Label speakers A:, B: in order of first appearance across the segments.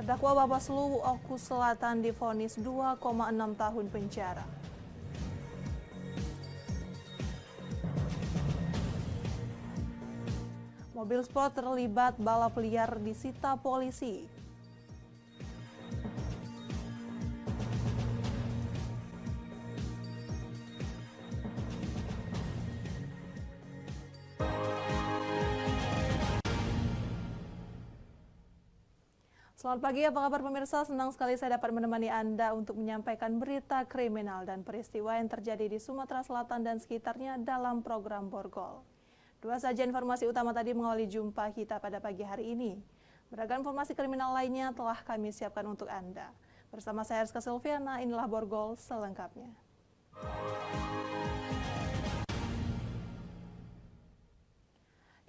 A: Terdakwa Bawaslu Oku Selatan divonis 2,6 tahun penjara. Mobil sport terlibat balap liar disita polisi. Selamat pagi, apa kabar pemirsa? Senang sekali saya dapat menemani Anda untuk menyampaikan berita kriminal dan peristiwa yang terjadi di Sumatera Selatan dan sekitarnya dalam program Borgol. Dua saja informasi utama tadi mengawali jumpa kita pada pagi hari ini. Beragam informasi kriminal lainnya telah kami siapkan untuk Anda. Bersama saya Rizka Silviana, inilah Borgol selengkapnya.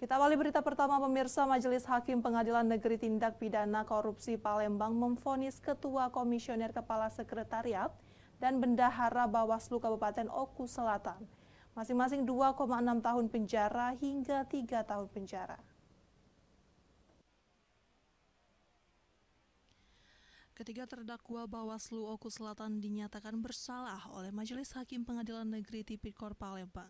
A: Kita awali berita pertama pemirsa. Majelis Hakim Pengadilan Negeri Tindak Pidana Korupsi Palembang memvonis Ketua Komisioner Kepala Sekretariat dan Bendahara Bawaslu Kabupaten Oku Selatan masing-masing 2,6 tahun penjara hingga 3 tahun penjara. Ketiga terdakwa Bawaslu Oku Selatan dinyatakan bersalah oleh Majelis Hakim Pengadilan Negeri Tipikor Palembang.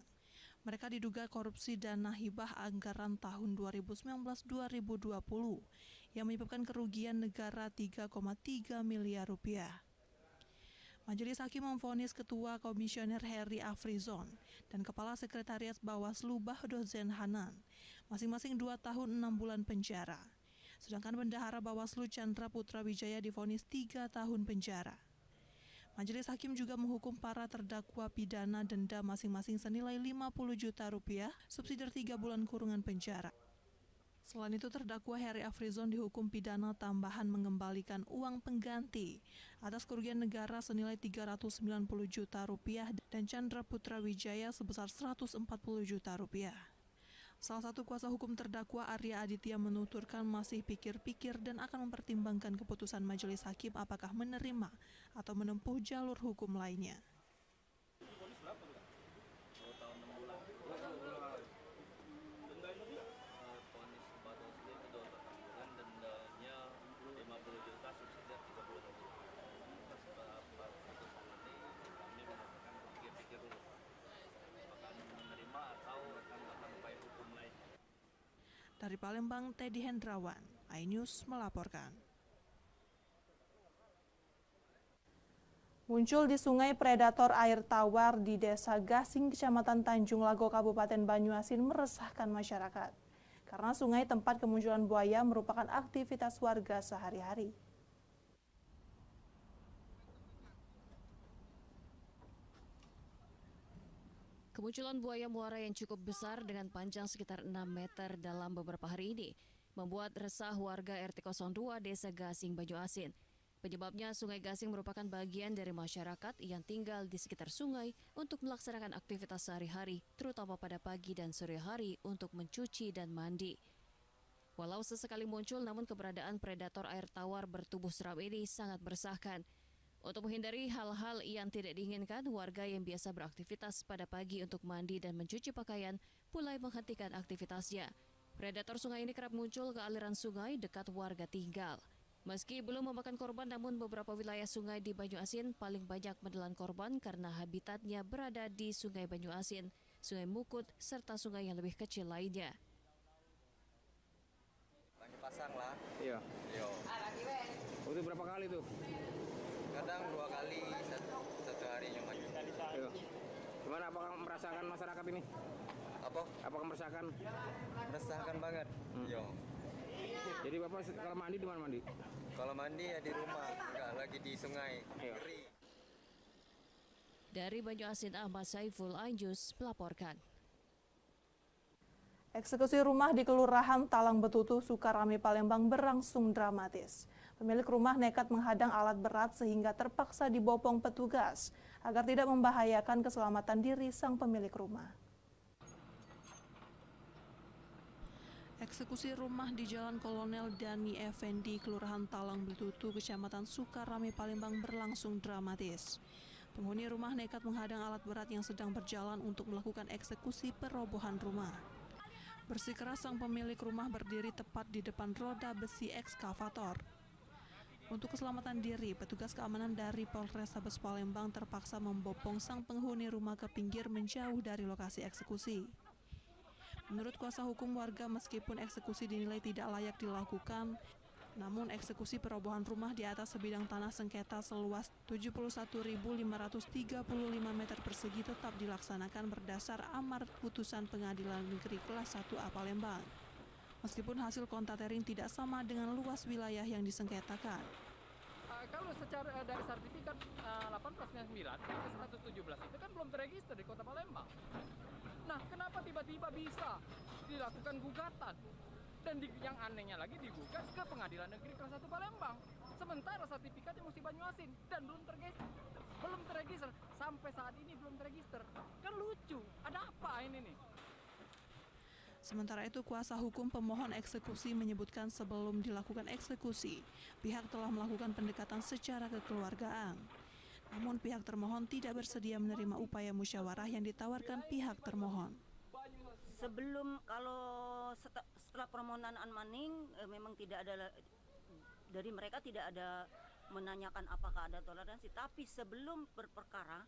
A: Mereka diduga korupsi dana hibah anggaran tahun 2019-2020 yang menyebabkan kerugian negara 3,3 miliar rupiah. Majelis Hakim memvonis Ketua Komisioner Heri Afrizon dan Kepala Sekretariat Bawaslu Bahdozen Hanan masing-masing 2 tahun 6 bulan penjara. Sedangkan Bendahara Bawaslu Chandra Putra Wijaya divonis 3 tahun penjara. Majelis Hakim juga menghukum para terdakwa pidana denda masing-masing senilai 50 juta rupiah, subsidi 3 bulan kurungan penjara. Selain itu, terdakwa Heri Afrizon dihukum pidana tambahan mengembalikan uang pengganti atas kerugian negara senilai 390 juta rupiah dan Chandra Putra Wijaya sebesar 140 juta rupiah. Salah satu kuasa hukum terdakwa Arya Aditya menuturkan masih pikir-pikir dan akan mempertimbangkan keputusan majelis hakim apakah menerima atau menempuh jalur hukum lainnya. Dari Palembang, Teddy Hendrawan, iNews melaporkan. Muncul di sungai predator air tawar di Desa Gasing, Kecamatan Tanjung Lago, Kabupaten Banyuasin meresahkan masyarakat. Karena sungai tempat kemunculan buaya merupakan aktivitas warga sehari-hari.
B: Kemunculan buaya muara yang cukup besar dengan panjang sekitar 6 meter dalam beberapa hari ini membuat resah warga RT 02 Desa Gasing, Banyuasin. Penyebabnya Sungai Gasing merupakan bagian dari masyarakat yang tinggal di sekitar sungai untuk melaksanakan aktivitas sehari-hari, terutama pada pagi dan sore hari untuk mencuci dan mandi. Walau sesekali muncul, namun keberadaan predator air tawar bertubuh seram ini sangat meresahkan. Untuk menghindari hal-hal yang tidak diinginkan, warga yang biasa beraktivitas pada pagi untuk mandi dan mencuci pakaian mulai menghentikan aktivitasnya. Predator sungai ini kerap muncul ke aliran sungai dekat warga tinggal. Meski belum memakan korban, namun beberapa wilayah sungai di Banyuasin paling banyak menelan korban karena habitatnya berada di Sungai Banyuasin, Sungai Mukut, serta sungai yang lebih kecil lainnya.
C: Lagi pasang lah.
D: Iya.
C: Yo.
D: Itu berapa kali tuh?
C: Kadang 2 kali satu hari cuma.
D: Iya. Gimana, apakah merasakan masyarakat ini?
C: Apa?
D: Apakah merasakan?
C: Meresahkan banget. Yo.
D: Jadi Bapak kalau mandi di mana mandi?
C: Kalau mandi ya di rumah, enggak lagi di sungai.
D: Iya.
C: Ngeri.
B: Dari Banyuasin, Ahmad Saiful, iNews melaporkan.
A: Eksekusi rumah di Kelurahan Talang Betutu, Sukarame, Palembang berlangsung dramatis. Pemilik rumah nekat menghadang alat berat sehingga terpaksa dibopong petugas agar tidak membahayakan keselamatan diri sang pemilik rumah. Eksekusi rumah di Jalan Kolonel Dani Effendi, Kelurahan Talang Betutu, Kecamatan Sukarame, Palembang berlangsung dramatis. Penghuni rumah nekat menghadang alat berat yang sedang berjalan untuk melakukan eksekusi perobohan rumah. Bersikeras sang pemilik rumah berdiri tepat di depan roda besi ekskavator. Untuk keselamatan diri, petugas keamanan dari Polrestabes Palembang terpaksa membopong sang penghuni rumah ke pinggir menjauh dari lokasi eksekusi. Menurut kuasa hukum warga, meskipun eksekusi dinilai tidak layak dilakukan, namun eksekusi perobohan rumah di atas sebidang tanah sengketa seluas 71.535 meter persegi tetap dilaksanakan berdasar amar putusan Pengadilan Negeri Kelas 1A Palembang. Meskipun hasil kontatering tidak sama dengan luas wilayah yang disengketakan.
E: Kalau secara dari sertifikat 1899 ke 117 itu kan belum terregister di Kota Palembang. Nah, kenapa tiba-tiba bisa dilakukan gugatan? Dan yang anehnya lagi digugat ke Pengadilan Negeri Kelas 1 Palembang. Sementara sertifikatnya mesti Banyuasin dan belum terregister. Sampai saat ini belum terregister. Kan lucu, ada apa ini nih?
A: Sementara itu, kuasa hukum pemohon eksekusi menyebutkan sebelum dilakukan eksekusi, pihak telah melakukan pendekatan secara kekeluargaan. Namun pihak termohon tidak bersedia menerima upaya musyawarah yang ditawarkan pihak termohon.
F: Sebelum setelah permohonan unmanding memang tidak ada dari mereka tidak ada menanyakan apakah ada toleransi, tapi sebelum berperkara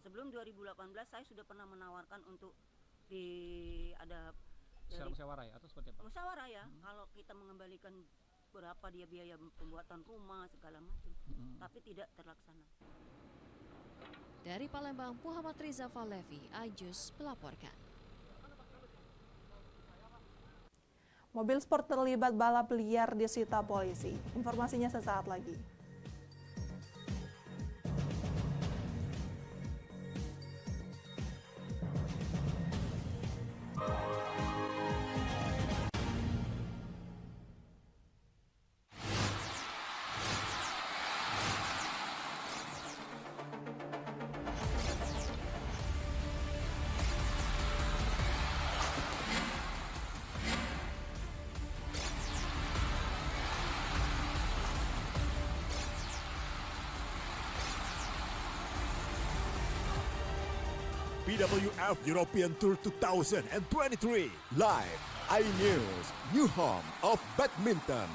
F: sebelum 2018 saya sudah pernah menawarkan untuk ada
E: Secara musyawarah ya atau seperti apa?
F: Musyawarah ya, kalau kita mengembalikan berapa dia biaya pembuatan rumah segala macam, tapi tidak terlaksana.
B: Dari Palembang, Muhammad Riza Falevi, iJus melaporkan.
A: Mobil sport terlibat balap liar disita polisi. Informasinya sesaat lagi.
G: BWF European Tour 2023 live iNews, new home of badminton.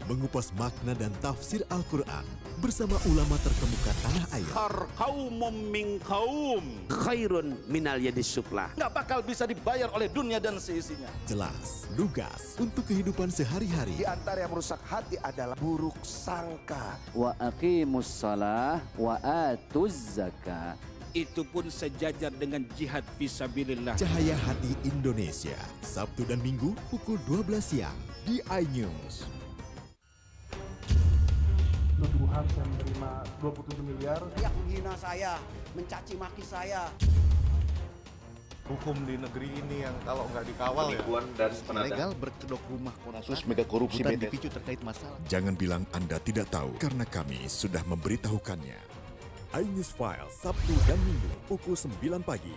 G: Mengupas makna dan tafsir Al-Quran bersama ulama terkemuka tanah air.
H: Kaum min kaum khairun minal yadis suflah. Nggak bakal bisa dibayar oleh dunia dan seisinya.
G: Jelas, lugas untuk kehidupan sehari-hari.
H: Di antara yang merusak hati adalah buruk sangka.
I: Wa aqimus shalah wa atuz zakah.
H: Itu pun sejajar dengan jihad fisabilillah.
G: Cahaya Hati Indonesia, Sabtu dan Minggu pukul 12 siang di iNews.
J: Nuduhan saya menerima 27 miliar.
K: Yang menghina saya, mencaci maki saya.
L: Hukum di negeri ini yang kalau nggak dikawal
M: penipuan dan
L: ilegal berkedok rumah
M: kasus mega korupsi
L: dipicu terkait masalah.
G: Jangan bilang Anda tidak tahu karena kami sudah memberitahukannya. iNews File Sabtu dan Minggu pukul 9 pagi.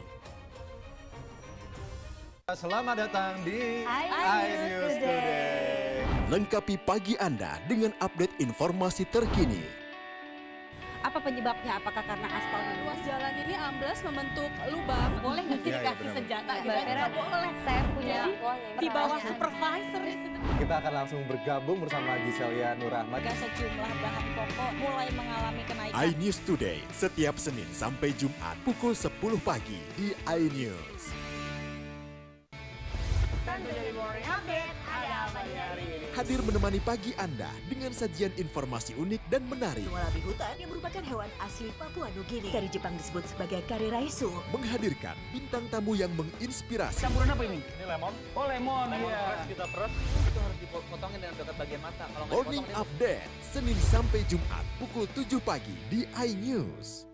L: Selamat datang di iNews Today.
G: Lengkapi pagi Anda dengan update informasi terkini.
N: Apa penyebabnya? Apakah karena aspal
O: ruas jalan ini amblas membentuk lubang?
N: Boleh nggak sih dikasih senjata?
O: Nggak boleh.
N: Saya punya
O: Di bawah supervisor.
L: Kita akan langsung bergabung bersama Giselia Nurahmat.
O: Sejumlah bahan pokok mulai mengalami kenaikan.
G: iNews Today setiap Senin sampai Jumat pukul 10 pagi di iNews. Hadir menemani pagi Anda dengan sajian informasi unik dan menarik.
P: Wallaby hutan yang merupakan hewan asli Papua Nugini. Dari Jepang disebut sebagai kare raisu.
G: Menghadirkan bintang tamu yang menginspirasi.
E: Campuran apa ini?
L: Ini lemon.
E: Oh lemon,
L: iya.
E: Kita peras. Itu harus dipotongin dengan dekat bagian mata. Kalau nggak
G: Morning Update Senin sampai Jumat pukul 7 pagi di iNews.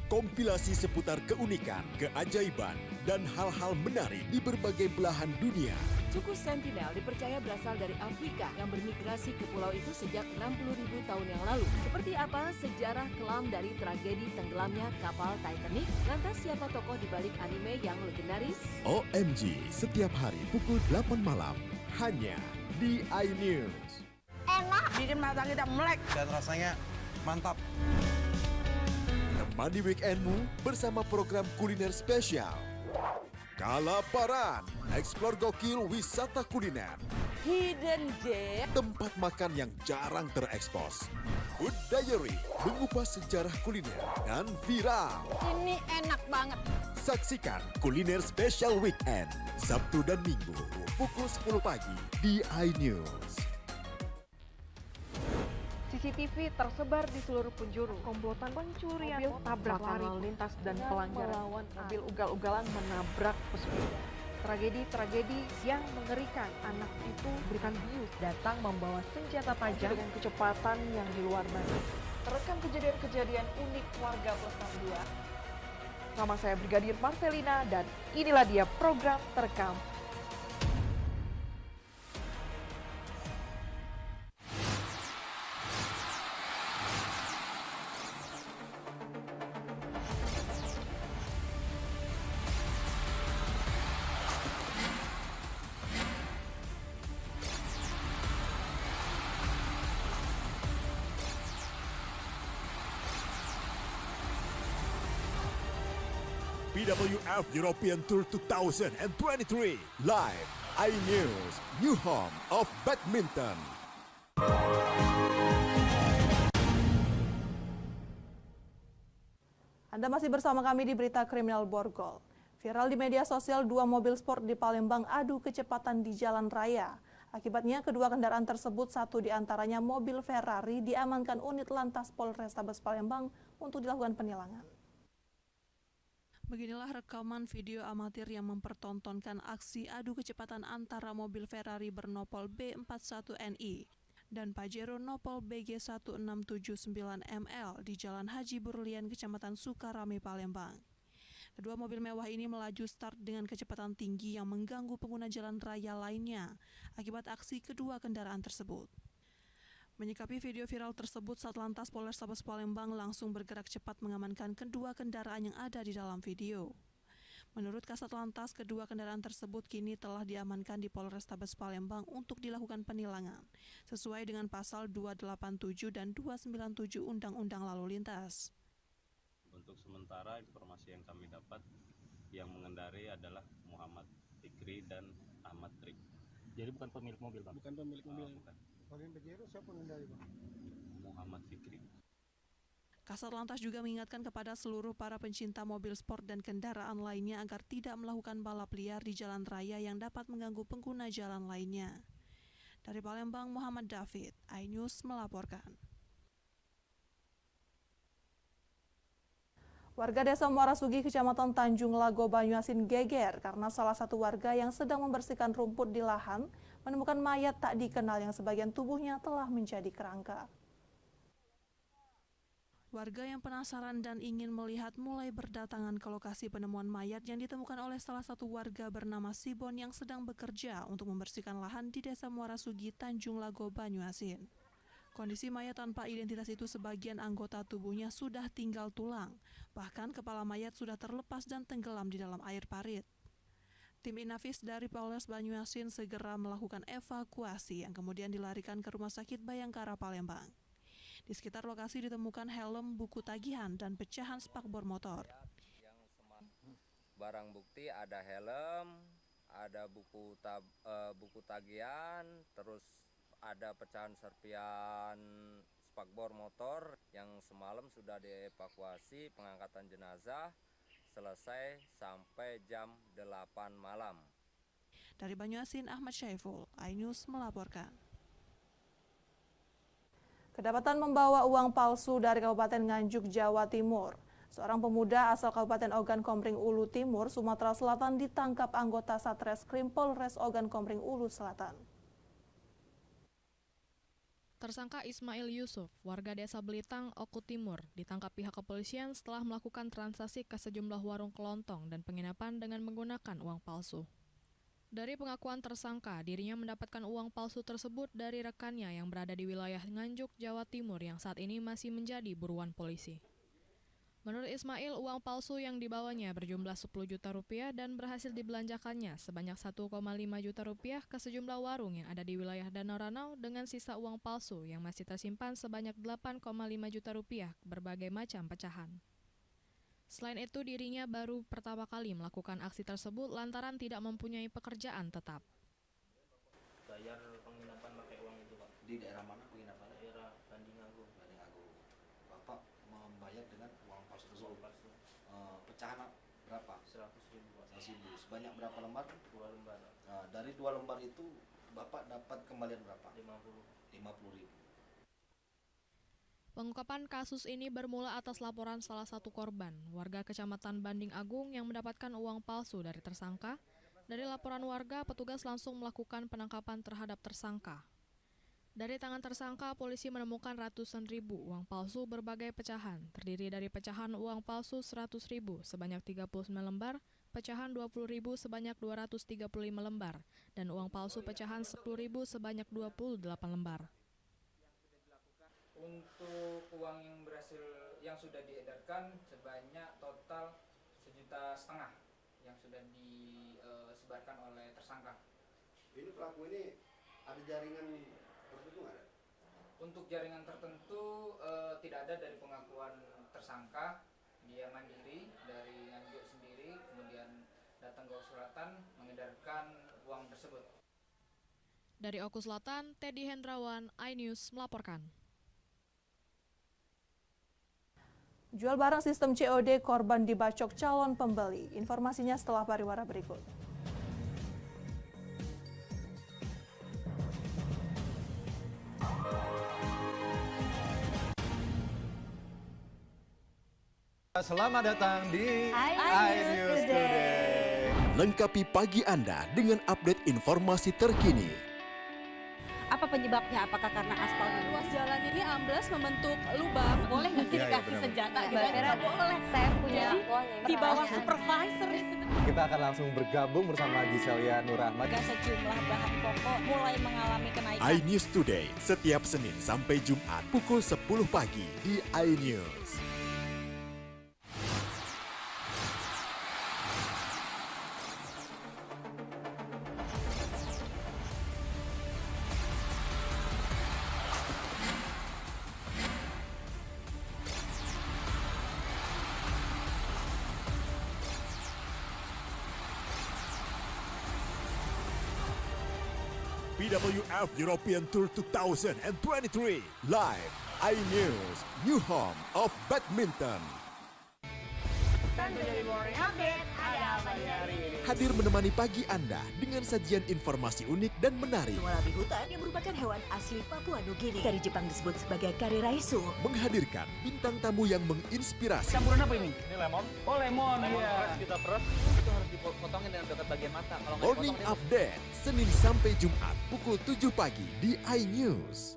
G: Kompilasi seputar keunikan, keajaiban, dan hal-hal menarik di berbagai belahan dunia.
Q: Suku Sentinel dipercaya berasal dari Afrika yang bermigrasi ke pulau itu sejak 60.000 tahun yang lalu. Seperti apa sejarah kelam dari tragedi tenggelamnya kapal Titanic? Lantas siapa tokoh di balik anime yang legendaris?
G: OMG setiap hari pukul 8 malam hanya di iNews.
O: Enak, bikin mata kita melek
L: Dan rasanya mantap.
G: Temani weekendmu bersama program kuliner spesial. Kalaparan, eksplor gokil wisata kuliner.
O: Hidden Gem.
G: Tempat makan yang jarang terekspos. Food Diary mengupas sejarah kuliner dan viral.
O: Ini enak banget.
G: Saksikan kuliner spesial weekend Sabtu dan Minggu pukul 10 pagi di iNews.
M: CCTV tersebar di seluruh penjuru. Komplotan pencurian, mobil tabrakan lalu lintas dan pelanggaran melawan mobil ugal-ugalan menabrak pesepeda. Tragedi-tragedi yang mengerikan. Anak itu berikan bius datang membawa senjata tajam dengan kecepatan yang di luar batas. Terekam kejadian-kejadian unik warga Plus 62. Nama saya Brigadir Marcelina dan inilah dia program Terekam.
G: BWF European Tour 2023 live iNews, new home of badminton.
A: Anda masih bersama kami di Berita Kriminal Borgol. Viral di media sosial, 2 mobil sport di Palembang adu kecepatan di jalan raya. Akibatnya kedua kendaraan tersebut, satu di antaranya mobil Ferrari, diamankan unit Lantas Polrestabes Palembang untuk dilakukan penilangan. Beginilah rekaman video amatir yang mempertontonkan aksi adu kecepatan antara mobil Ferrari bernopol B41NI dan Pajero nopol BG1679ML di Jalan Haji Burlian, Kecamatan Sukarame, Palembang. Kedua mobil mewah ini melaju start dengan kecepatan tinggi yang mengganggu pengguna jalan raya lainnya akibat aksi kedua kendaraan tersebut. Menyikapi video viral tersebut, Satlantas Polrestabes Palembang langsung bergerak cepat mengamankan kedua kendaraan yang ada di dalam video. Menurut Kasat Lantas, kedua kendaraan tersebut kini telah diamankan di Polrestabes Palembang untuk dilakukan penilangan, sesuai dengan pasal 287 dan 297 Undang-Undang Lalu Lintas.
R: Untuk sementara informasi yang kami dapat, yang mengendari adalah Muhammad Fikri dan Ahmad Trik. Jadi bukan pemilik mobil, Bang? Bukan pemilik mobil. Bukan.
J: Bagian Pajero siapa mengendari, Bang?
R: Muhammad Fikri.
A: Kasat Lantas juga mengingatkan kepada seluruh para pencinta mobil sport dan kendaraan lainnya agar tidak melakukan balap liar di jalan raya yang dapat mengganggu pengguna jalan lainnya. Dari Palembang, Muhammad David, iNews melaporkan. Warga Desa Muara Sugih, Kecamatan Tanjung Lago, Banyuasin geger karena salah satu warga yang sedang membersihkan rumput di lahan menemukan mayat tak dikenal yang sebagian tubuhnya telah menjadi kerangka. Warga yang penasaran dan ingin melihat mulai berdatangan ke lokasi penemuan mayat yang ditemukan oleh salah satu warga bernama Sibon yang sedang bekerja untuk membersihkan lahan di Desa Muara Sugih, Tanjung Lago, Banyuasin. Kondisi mayat tanpa identitas itu sebagian anggota tubuhnya sudah tinggal tulang, bahkan kepala mayat sudah terlepas dan tenggelam di dalam air parit. Tim Inafis dari Polres Banyuasin segera melakukan evakuasi yang kemudian dilarikan ke Rumah Sakit Bayangkara Palembang. Di sekitar lokasi ditemukan helm, buku tagihan, dan pecahan spakbor motor.
C: Barang bukti ada helm, ada buku tagihan, terus ada pecahan serpian spakbor motor yang semalam sudah dievakuasi. Pengangkatan jenazah selesai sampai jam 8 malam.
A: Dari Banyuasin, Ahmad Syaiful, iNews melaporkan. Kedapatan membawa uang palsu dari Kabupaten Nganjuk, Jawa Timur. Seorang pemuda asal Kabupaten Ogan Komering Ulu Timur, Sumatera Selatan ditangkap anggota Satreskrim Polres Ogan Komering Ulu Selatan.
S: Tersangka Ismail Yusuf, warga desa Belitang, Oku Timur, ditangkap pihak kepolisian setelah melakukan transaksi ke sejumlah warung kelontong dan penginapan dengan menggunakan uang palsu. Dari pengakuan tersangka, dirinya mendapatkan uang palsu tersebut dari rekannya yang berada di wilayah Nganjuk, Jawa Timur yang saat ini masih menjadi buruan polisi. Menurut Ismail, uang palsu yang dibawanya berjumlah 10 juta rupiah dan berhasil dibelanjakannya sebanyak 1,5 juta rupiah ke sejumlah warung yang ada di wilayah Danau Ranau dengan sisa uang palsu yang masih tersimpan sebanyak 8,5 juta rupiah berbagai macam pecahan. Selain itu, dirinya baru pertama kali melakukan aksi tersebut lantaran tidak mempunyai pekerjaan tetap.
T: bayar penginapan pakai uang itu Pak.
K: Di daerah mana penginapan?
T: Daerah Banding Agung.
K: Banding Agung. Bapak membayar dengan uang palsu tersebut.
T: Uang palsu.
K: Pecahan berapa?
T: 100.000 Pak.
K: 100.000. Sebanyak berapa lembar?
T: 2 lembar.
K: Dari 2 lembar itu Bapak dapat kembalian berapa?
T: 50.000.
S: Pengungkapan kasus ini bermula atas laporan salah satu korban, warga Kecamatan Banding Agung yang mendapatkan uang palsu dari tersangka. Dari laporan warga, petugas langsung melakukan penangkapan terhadap tersangka. Dari tangan tersangka, polisi menemukan ratusan ribu uang palsu berbagai pecahan, terdiri dari pecahan uang palsu 100.000 sebanyak 39 lembar, pecahan 20.000 sebanyak 235 lembar, dan uang palsu pecahan 10.000 sebanyak 28 lembar.
D: Untuk uang yang sudah diedarkan sebanyak total 1,5 juta yang sudah disebarkan oleh tersangka.
K: Ini pelaku ini ada jaringan tertentu nggak ada?
D: Untuk jaringan tertentu tidak ada dari pengakuan tersangka. Dia mandiri dari Nganjuk sendiri, kemudian datang ke Oku Selatan mengedarkan uang tersebut.
S: Dari Oku Selatan, Teddy Hendrawan, iNews melaporkan.
A: Jual barang sistem COD, korban dibacok calon pembeli. Informasinya setelah pariwara berikut.
L: Selamat datang di iNews Today.
G: Lengkapi pagi Anda dengan update informasi terkini.
N: Apa penyebabnya? Apakah karena aspal
O: ruas jalan ini amblas membentuk lubang?
N: Boleh nggak sih dikasih senjata?
O: Nggak boleh.
N: Saya punya
O: Di bawah supervisor.
L: Kita akan langsung bergabung bersama Giselia Nurahmat.
O: Sejumlah bahan pokok mulai mengalami kenaikan.
G: iNews Today setiap Senin sampai Jumat pukul 10 pagi di iNews. BWF European Tour 2023 live iNews, new home of badminton. Hadir menemani pagi Anda dengan sajian informasi unik dan menarik.
P: Wallaby hutan yang merupakan hewan asli Papua Nugini dari Jepang disebut sebagai kare raisu.
G: Menghadirkan bintang tamu yang menginspirasi.
D: Campuran apa ini? Ini lemon. Oh lemon,
C: ya. Kita peras itu harus dipotongin dengan dekat bagian mata. Kalau
G: Morning Update Senin sampai Jumat pukul 7 pagi di iNews.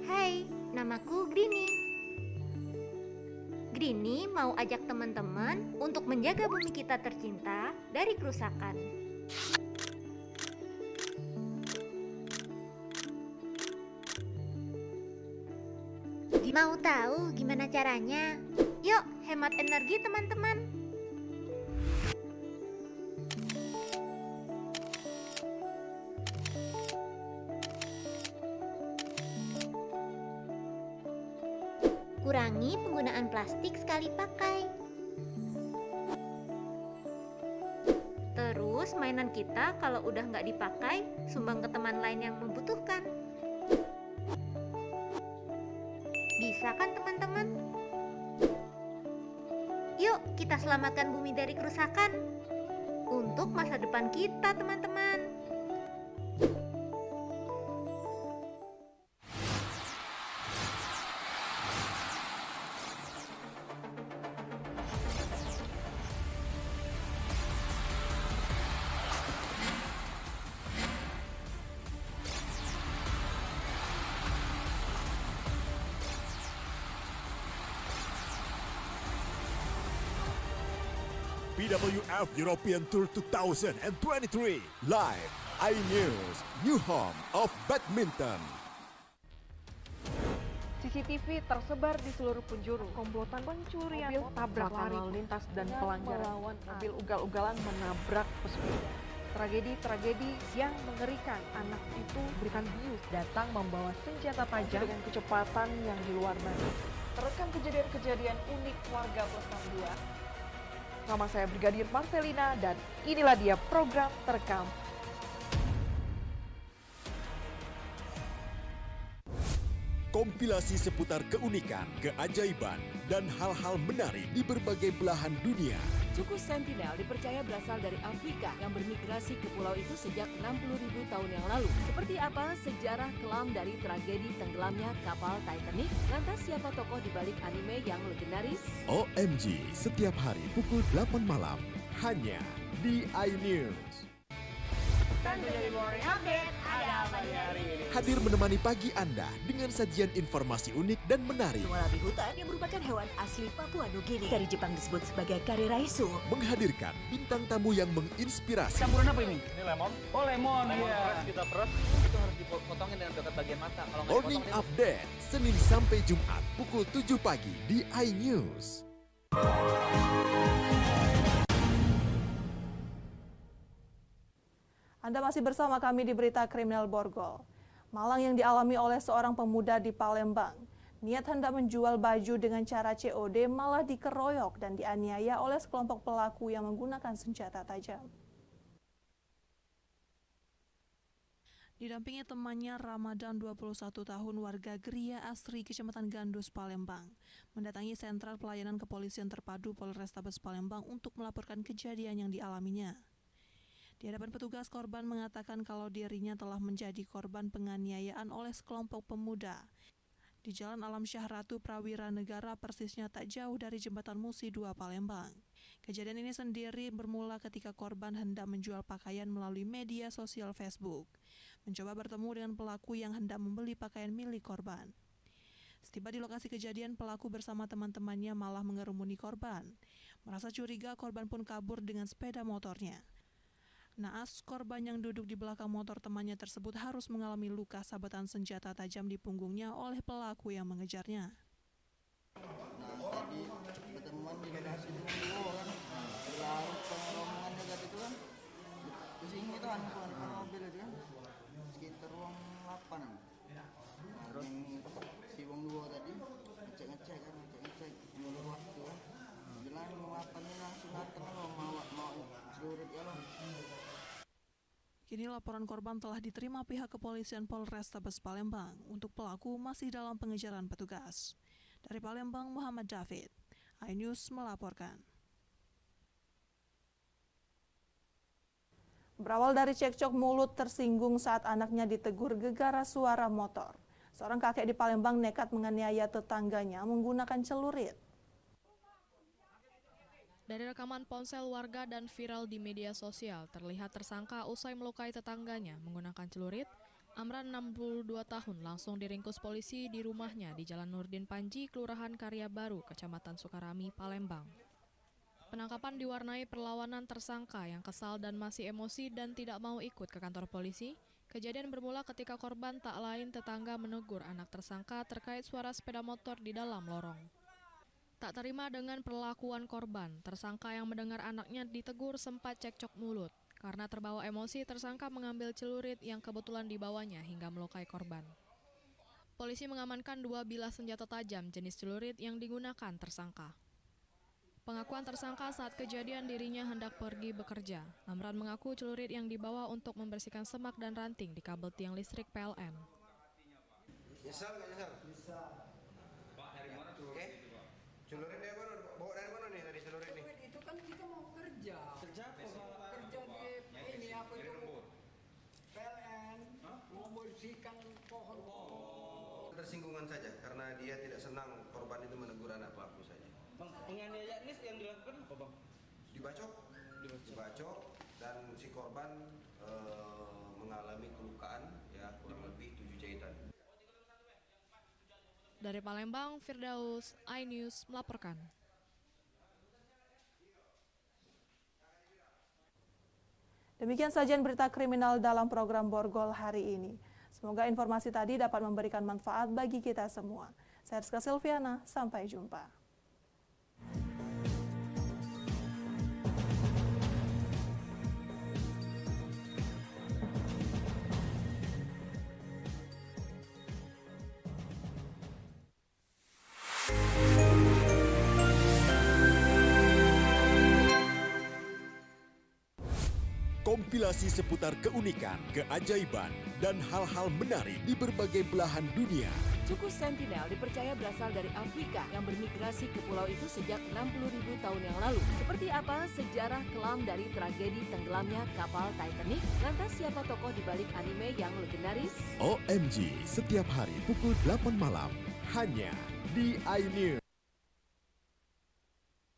U: Hai, namaku Grini. Grini mau ajak teman-teman untuk menjaga bumi kita tercinta dari kerusakan. Mau tahu gimana caranya? Yuk, hemat energi teman-teman. Kurangi penggunaan plastik sekali pakai. Terus mainan kita kalau udah nggak dipakai, sumbang ke teman lain yang membutuhkan. Bisa kan teman-teman? Yuk kita selamatkan bumi dari kerusakan. Untuk masa depan kita teman-teman.
G: BWF European Tour 2023 live iNews, new home of badminton.
M: CCTV tersebar di seluruh penjuru. Komplotan pencurian, mobil tabrak lalu lintas dan pelanggaran. Mobil ugal-ugalan menabrak pesepeda. Tragedi-tragedi yang mengerikan. Anak itu berikan bius datang membawa senjata tajam dengan kecepatan yang di luar batas. Terekam kejadian-kejadian unik warga Plus 62. Nama saya Brigadir Marcelina dan inilah dia program terekam.
G: Kompilasi seputar keunikan, keajaiban, dan hal-hal menarik di berbagai belahan dunia.
Q: Suku Sentinel dipercaya berasal dari Afrika yang bermigrasi ke pulau itu sejak 60.000 tahun yang lalu. Seperti apa sejarah kelam dari tragedi tenggelamnya kapal Titanic? Lantas siapa tokoh di balik anime yang legendaris?
G: OMG, setiap hari pukul 8 malam, hanya di iNews.
U: Tentunya di Morning Update ada apa hari ini?
G: Hadir menemani pagi Anda dengan sajian informasi unik dan menarik.
P: Walabi hutan yang merupakan hewan asli Papua Nugini. Dari Jepang disebut sebagai kare raisu.
G: Menghadirkan bintang tamu yang menginspirasi.
E: Campuran apa ini? Ini lemon. Oh lemon,
T: Fresh kita peras.
E: Itu harus dipotongin dengan dekat bagian mata. Kalau nggak
G: Morning
E: dipotong,
G: Update, Senin sampai Jumat pukul 7 pagi di iNews.
A: Anda masih bersama kami di Berita Kriminal Borgol. Malang yang dialami oleh seorang pemuda di Palembang. Niat hendak menjual baju dengan cara COD malah dikeroyok dan dianiaya oleh sekelompok pelaku yang menggunakan senjata tajam. Didampingi temannya Ramadan 21 tahun warga Geria Asri, Kecamatan Gandus, Palembang, mendatangi Sentral Pelayanan Kepolisian Terpadu Polrestabes Palembang untuk melaporkan kejadian yang dialaminya. Di hadapan petugas, korban mengatakan kalau dirinya telah menjadi korban penganiayaan oleh sekelompok pemuda di Jalan Alam Syahratu Prawira Negara, persisnya tak jauh dari Jembatan Musi 2 Palembang. Kejadian ini sendiri bermula ketika korban hendak menjual pakaian melalui media sosial Facebook, mencoba bertemu dengan pelaku yang hendak membeli pakaian milik korban. Setiba di lokasi kejadian, pelaku bersama teman-temannya malah mengerumuni korban. Merasa curiga, korban pun kabur dengan sepeda motornya. Naas, korban yang duduk di belakang motor temannya tersebut harus mengalami luka sabetan senjata tajam di punggungnya oleh pelaku yang mengejarnya.
C: Nah, tadi ketemuan di lokasi dengan dua kan, lalu pengeromongan dekat itu kan, di sini itu kan depan mobil itu kan, sekitar ruang 8. Terus si Wong dua tadi ngecek menurut waktu kan, bilang mau 8 ini langsung datang lo mau seluruh ya lo.
A: Kini laporan korban telah diterima pihak kepolisian Polrestabes Palembang. Untuk pelaku masih dalam pengejaran petugas. Dari Palembang, Muhammad David, iNews melaporkan. Berawal dari cekcok mulut tersinggung saat anaknya ditegur gegara suara motor. Seorang kakek di Palembang nekat menganiaya tetangganya menggunakan celurit.
S: Dari rekaman ponsel warga dan viral di media sosial, terlihat tersangka usai melukai tetangganya menggunakan celurit. Amran 62 tahun langsung diringkus polisi di rumahnya di Jalan Nurdin Panji, Kelurahan Karya Baru, Kecamatan Sukarami, Palembang. Penangkapan diwarnai perlawanan tersangka yang kesal dan masih emosi dan tidak mau ikut ke kantor polisi. Kejadian bermula ketika korban tak lain tetangga menegur anak tersangka terkait suara sepeda motor di dalam lorong. Tak terima dengan perlakuan korban, tersangka yang mendengar anaknya ditegur sempat cekcok mulut. Karena terbawa emosi, tersangka mengambil celurit yang kebetulan dibawanya hingga melukai korban. Polisi mengamankan 2 bilah senjata tajam jenis celurit yang digunakan tersangka. Pengakuan tersangka saat kejadian dirinya hendak pergi bekerja. Amran mengaku celurit yang dibawa untuk membersihkan semak dan ranting di kabel tiang listrik PLN.
K: Nyesal nggak nyesal? Bisa. Pak, dari mana tuh? Oke. Celurit dari mana? Bawa dari mana nih tadi celurit nih?
E: itu kan kita mau kerja. Kerja apa? Kerja di ini apa itu? PLN. Membersihkan pohon.
K: Tersinggungan saja karena dia tidak senang korban itu menegur anak pelaku saja.
T: Bang, penganiayaan ini yang dilakukan apa bang?
K: Dibacok dan si korban mengalami kelukaan ya kurang lebih 7 jahitan.
S: Dari Palembang, Firdaus, iNews melaporkan.
A: Demikian sajian berita kriminal dalam program Borgol hari ini. Semoga informasi tadi dapat memberikan manfaat bagi kita semua. Saya Rizka Silviana, sampai jumpa.
G: Kompilasi seputar keunikan, keajaiban, dan hal-hal menarik di berbagai belahan dunia.
Q: Suku Sentinel dipercaya berasal dari Afrika yang bermigrasi ke pulau itu sejak 60.000 tahun yang lalu. Seperti apa sejarah kelam dari tragedi tenggelamnya kapal Titanic? Lantas siapa tokoh di balik anime yang legendaris?
G: OMG, setiap hari pukul 8 malam, hanya di iNews.